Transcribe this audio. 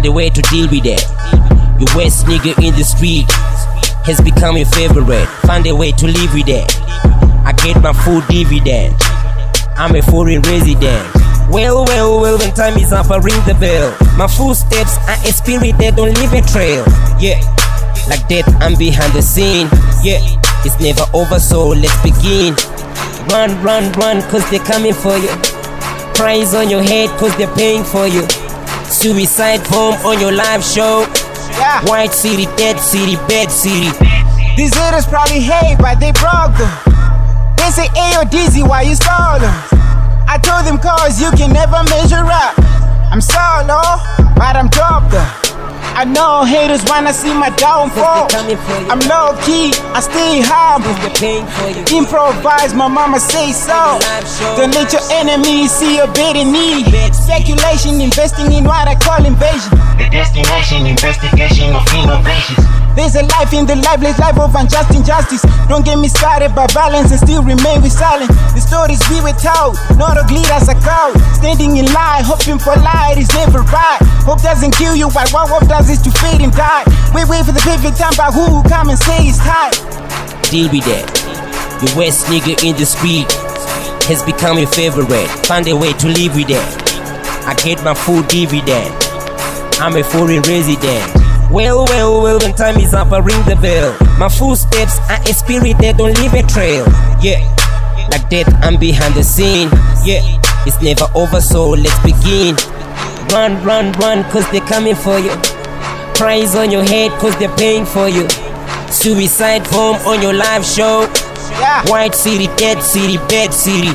find a way to deal with that. Your West nigga in the street has become your favorite. Find a way to live with that. I get my full dividend. I'm a foreign resident. Well, when time is up, I ring the bell. My footsteps are a spirit that don't leave a trail. Yeah, like that, I'm behind the scene. Yeah, it's never over, so let's begin. Run, cause they're coming for you. Prize on your head, cause they're paying for you. Suicide bomb on your live show. Yeah. White city, dead city, bad city. These haters probably hate, but they broke them. They say Ayo Dizzy, why you stall them? I told them cause you can never measure up. I'm solo, but I'm dope though. I know haters wanna see my downfall. I'm low key, I stay humble. Improvise, my mama say so. Don't let your enemies see your better need. Speculation, investing in what I call invasion. The destination, investigation of innovations. There's a life in the lifeless life of unjust injustice. Don't get me started by violence and still remain with silence. The stories we were told, not ugly as a crowd. Standing in line, hoping for light is never right. Hope doesn't kill you, but what hope does is to fade and die. We wait for the perfect time, but who will come and say it's time? Deal with that. Your West nigga in the street has become your favorite. Find a way to live with that. I get my full dividend. I'm a foreign resident. Well, when time is up, I ring the bell. My footsteps are a spirit that don't leave a trail. Yeah, like that, I'm behind the scene. Yeah, it's never over, so let's begin. Run, cause they're coming for you. Prize on your head, cause they're paying for you. Suicide bomb on your live show. Yeah. White city, dead city, bad city.